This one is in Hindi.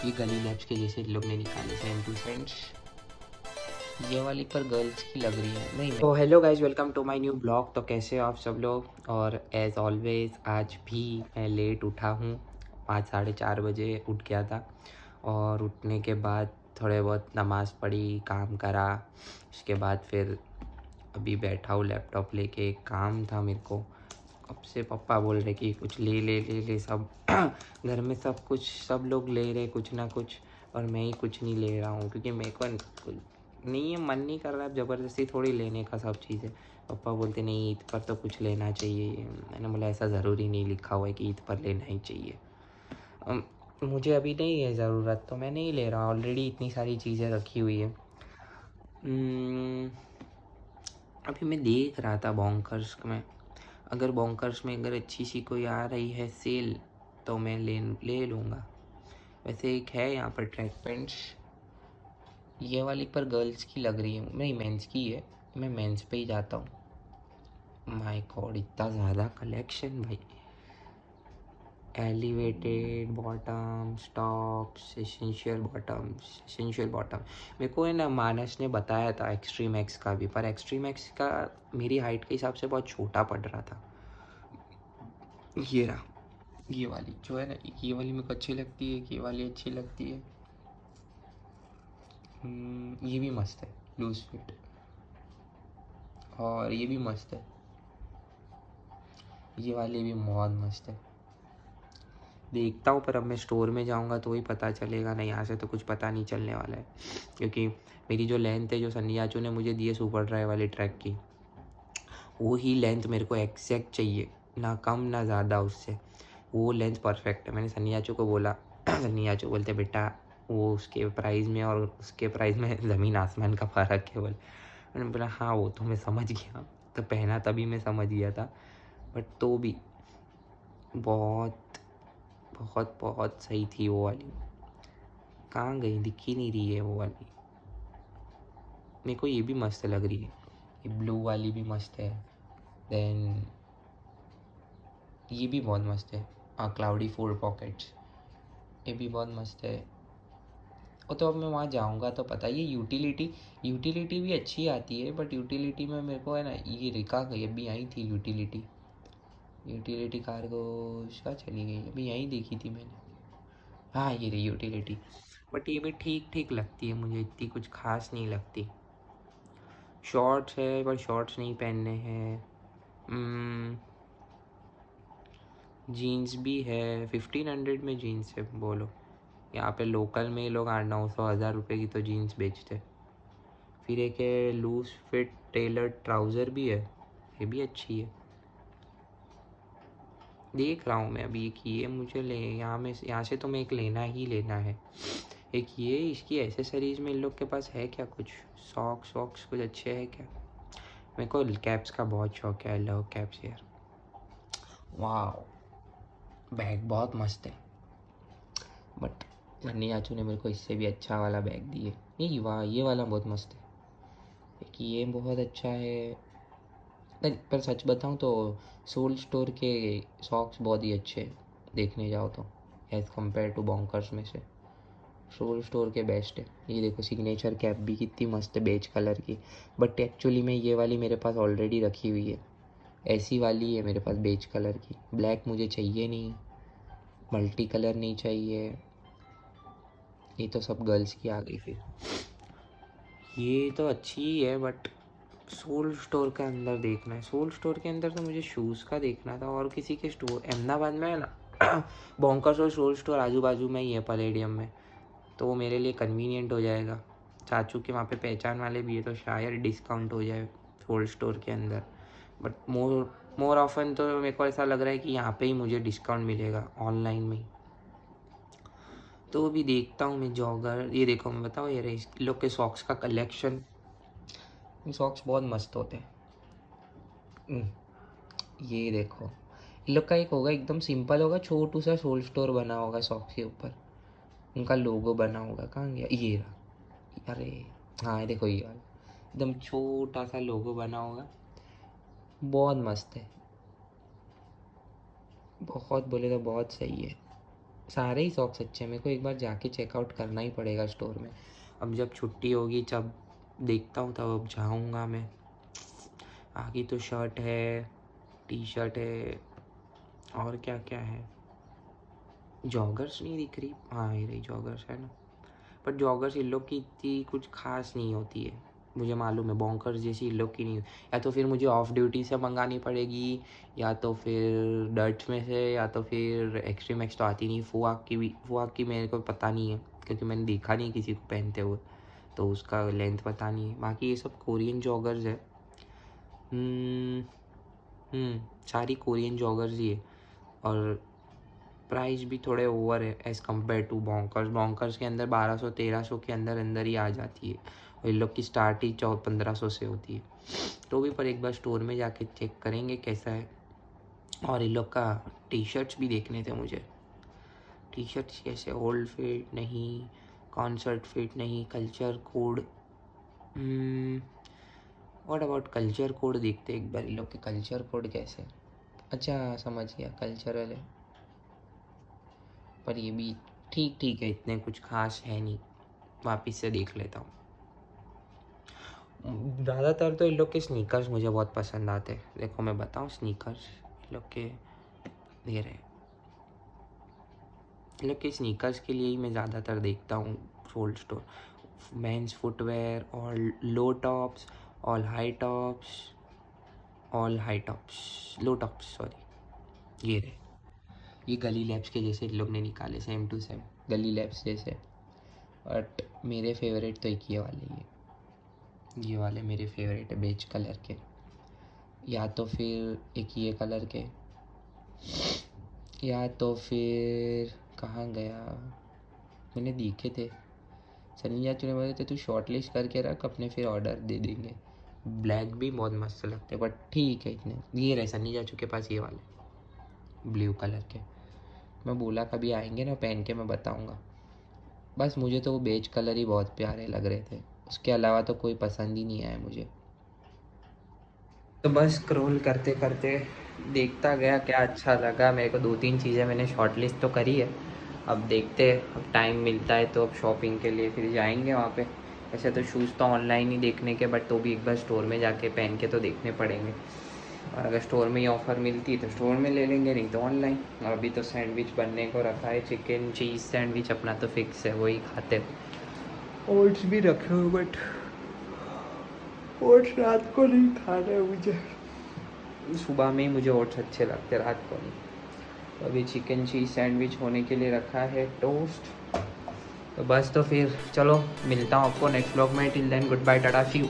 ये गली लैब्स के जैसे लोग ने निकाले सेम टू सेंट। ये वाली पर गर्ल्स की लग रही है नहीं। तो hello guys, welcome to my new blog. तो कैसे हो आप सब लोग। और एज़ ऑलवेज आज भी मैं लेट उठा हूँ। 5 साढ़े 4 बजे उठ गया था और उठने के बाद थोड़े बहुत नमाज़ पढ़ी, काम करा। उसके बाद फिर अभी बैठा हूँ लैपटॉप लेके। एक काम था मेरे को, अब से पापा बोल रहे कि कुछ ले ले ले ले सब घर में सब कुछ सब लोग ले रहे कुछ ना कुछ, और मैं ही कुछ नहीं ले रहा हूँ क्योंकि मेरे को नहीं है, मन नहीं कर रहा है। ज़बरदस्ती थोड़ी लेने का सब चीज़ें। पापा बोलते नहीं ईद पर तो कुछ लेना चाहिए। मैंने बोला ऐसा ज़रूरी नहीं लिखा हुआ है कि ईद पर लेना ही चाहिए। मुझे अभी नहीं है ज़रूरत तो मैं नहीं ले रहा। ऑलरेडी इतनी सारी चीज़ें रखी हुई है। अभी मैं देख रहा था बॉन्कर्स में, अगर बॉन्कर्स में अगर अच्छी सी कोई आ रही है सेल तो मैं ले लूँगा। वैसे एक है यहाँ पर ट्रैक पैंट्स, ये वाली पर गर्ल्स की लग रही है, नहीं मेंस की है। मैं मेंस पे ही जाता हूँ। माय गॉड इतना ज़्यादा कलेक्शन भाई। Elevated bottoms, tops, essential bottom. मेरे को है ना, मानस ने बताया था एक्सट्रीम एक्स का भी, पर एक्सट्रीम एक्स का मेरी हाइट के हिसाब से बहुत छोटा पड़ रहा था। ये रहा, ये वाली जो है ना, ये वाली मेरे को अच्छी लगती है, ये वाली अच्छी लगती है। ये भी मस्त है, लूज फिट। और ये भी मस्त है, ये वाली भी बहुत मस्त है। देखता हूँ, पर अब मैं स्टोर में जाऊँगा तो ही पता चलेगा ना, यहाँ से तो कुछ पता नहीं चलने वाला है। क्योंकि मेरी जो लेंथ है, जो सन्नी चाचू ने मुझे दी है सुपर ड्राई वाली ट्रैक की, वो ही लेंथ मेरे को एग्जैक्ट चाहिए, ना कम ना ज़्यादा उससे। वो लेंथ परफेक्ट है। मैंने सन्नी चाचू को बोला सन्नी चाचू बोलते बेटा वो उसके प्राइस में और उसके प्राइस में ज़मीन आसमान का फ़र्क है। बोले, मैंने बोला हाँ वो तो मैं समझ गया, तो पहना तभी मैं समझ गया था, बट तो भी बहुत बहुत बहुत सही थी वो वाली। कहाँ गई, दिख ही नहीं रही है वो वाली। मेरे को ये भी मस्त लग रही है, ये ब्लू वाली भी मस्त है। देन ये भी बहुत मस्त है, क्लाउडी 4 पॉकेट्स, ये भी बहुत मस्त है। वो तो अब मैं वहाँ जाऊँगा तो पता। ये यूटिलिटी भी अच्छी आती है, बट यूटिलिटी में मेरे को है ना, ये रिका ये भी आई थी यूटिलिटी कार्गो का चली गई, अभी यहीं देखी थी मैंने। हाँ ये रही यूटिलिटी, बट ये भी ठीक ठीक लगती है मुझे, इतनी कुछ खास नहीं लगती। शॉर्ट्स है पर शॉर्ट्स नहीं पहनने हैं। जीन्स भी है, 1500 में जीन्स है बोलो। यहाँ पे लोकल में ये लोग 800-900 हज़ार रुपये की तो जीन्स बेचते। फिर एक है लूज फिट टेलर ट्राउज़र भी है, ये भी अच्छी है। देख रहा हूँ मैं अभी एक ये मुझे ले, यहाँ से तो मैं एक लेना ही लेना है। एक ये, इसकी एसेसरीज़ में इन लोग के पास है क्या कुछ, सॉक्स वॉक्स कुछ अच्छे है क्या। मेरे को कैप्स का बहुत शौक है, आई लव कैप्स यार। वाह बैग बहुत मस्त है, बट नन्ही चाचू ने मेरे को इससे भी अच्छा वाला बैग दिए। नहीं वाह ये वाला बहुत मस्त है, एक ये बहुत अच्छा है। नहीं पर सच बताऊँ तो सोल स्टोर के सॉक्स बहुत ही अच्छे हैं देखने जाओ तो, एज़ कम्पेयर टू बॉन्कर्स में से सोल स्टोर के बेस्ट है। ये देखो सिग्नेचर कैप भी कितनी मस्त है बेज कलर की, बट एक्चुअली में ये वाली मेरे पास ऑलरेडी रखी हुई है। ऐसी वाली है मेरे पास बेज कलर की, ब्लैक मुझे चाहिए नहीं, मल्टी कलर नहीं चाहिए। ये तो सब गर्ल्स की आ गई। फिर ये तो अच्छी ही है, बट सोल स्टोर के अंदर देखना है। सोल स्टोर के अंदर तो मुझे शूज़ का देखना था, और किसी के स्टोर अहमदाबाद में है ना बॉन्कर्स और सोल स्टोर आजू बाजू में ही है पैलेडियम में, तो वो मेरे लिए कन्वीनियंट हो जाएगा। चाचू के वहाँ पे पहचान वाले भी है तो शायद डिस्काउंट हो जाए सोल स्टोर के अंदर। बट मोर ऑफन तो मेरे को ऐसा लग रहा है कि यहाँ पे ही मुझे डिस्काउंट मिलेगा ऑनलाइन में ही। तो भी देखता हूँ मैं जॉगर। ये देखो मैं बताऊँ, ये रहे लोग के सॉक्स का कलेक्शन। सॉक्स बहुत मस्त होते हैं। ये देखो इन लोग का एक होगा एकदम सिंपल होगा, छोटू सा सोल स्टोर बना होगा सॉक्स के ऊपर, उनका लोगो बना होगा। कहाँ गया ये रहा, अरे हाँ ये देखो ये वाला एकदम छोटा सा लोगो बना होगा, बहुत मस्त है। बहुत बोले तो बहुत सही है। सारे ही सॉक्स अच्छे हैं। मेरे को एक बार जाके चेकआउट करना ही पड़ेगा स्टोर में। अब जब छुट्टी होगी जब देखता हूँ तब अब जाऊँगा मैं। आगे तो शर्ट है, टी शर्ट है, और क्या क्या है। जॉगर्स नहीं दिख रही, हाँ ये रही जॉगर्स है ना, पर जॉगर्स इन लोग की इतनी कुछ खास नहीं होती है, मुझे मालूम है। बॉन्कर्स जैसी इन लोग की नहीं, या तो फिर मुझे ऑफ ड्यूटी से मंगानी पड़ेगी, या तो फिर डर्ट्स में से, या तो फिर एक्सट्रीम एक्स तो आती नहीं। फुआक की मेरे को पता नहीं है क्योंकि मैंने देखा नहीं किसी को पहनते हुए, तो उसका लेंथ पता नहीं है। बाकी ये सब कोरियन जॉगर्स है। सारी कोरियन जॉगर्स ही है, और प्राइस भी थोड़े ओवर है एज़ कम्पेयर टू बॉन्कर्स के अंदर 1200-1300 के अंदर अंदर ही आ जाती है, और इन लोग की स्टार्ट ही 1400-1500 से होती है। तो भी पर एक बार स्टोर में जाके चेक करेंगे कैसा है। और इन लोग का टी शर्ट्स भी देखने थे मुझे। टी शर्ट्स कैसे, ओल्ड फिट नहीं, कॉन्सर्ट फिट नहीं, culture code. What about culture code, देखते एक बार इन लोग के कल्चर कोड कैसे। अच्छा समझ गया, कल्चरल है, पर ये भी ठीक ठीक है, इतने कुछ खास है नहीं। वापस से देख लेता हूँ। ज़्यादातर तो इन लोग के स्नीकर्स मुझे बहुत पसंद आते हैं। देखो मैं बताऊँ, स्नीकर्स इन लोग के दे रहे, इन लोग के स्नीकर्स के लिए ही मैं ज़्यादातर देखता हूँ old store. Men's footwear, all low tops, all high tops, low tops sorry, ये रहे। ये गली लैब्स के जैसे इन लोग ने निकाले, सेम टू सेम गली लैब्स जैसे। बट मेरे फेवरेट तो एक ये वाले मेरे फेवरेट है, बेज कलर के, या तो फिर एक ये कलर के, या तो फिर कहाँ गया, मैंने दिखे थे। सनी चाचू ने बोले थे तू शॉर्ट लिस्ट करके रख, अपने फिर ऑर्डर दे देंगे। ब्लैक भी बहुत मस्त लगते, बट ठीक है इतने। ये रहे सनी चाचू के पास ये वाले ब्लू कलर के। मैं बोला कभी आएंगे ना पहन के मैं बताऊंगा। बस मुझे तो वो बेज कलर ही बहुत प्यारे लग रहे थे, उसके अलावा तो कोई पसंद ही नहीं आया मुझे। तो बस स्क्रॉल करते करते देखता गया क्या अच्छा लगा मेरे को। 2-3 चीज़ें मैंने शॉर्ट लिस्ट तो करी है, अब देखते हैं, अब टाइम मिलता है तो अब शॉपिंग के लिए फिर जाएंगे वहाँ पे। वैसे तो शूज़ तो ऑनलाइन ही देखने के, बट तो भी एक बार स्टोर में जाके पहन के तो देखने पड़ेंगे। और अगर स्टोर में ही ऑफ़र मिलती तो स्टोर में ले लेंगे, नहीं तो ऑनलाइन। और अभी तो सैंडविच बनने को रखा है, चिकन चीज़ सैंडविच अपना तो फिक्स है, वही खाते। ओट्स भी रखे हुए, बट ओट्स रात को नहीं खाना है मुझे, सुबह में ही मुझे ओट्स अच्छे लगते, रात को नहीं। तो अभी चिकन चीज़ सैंडविच होने के लिए रखा है, टोस्ट। तो बस तो फिर चलो मिलता हूँ आपको नेक्स्ट व्लॉग में। Till then good bye, tata, see you.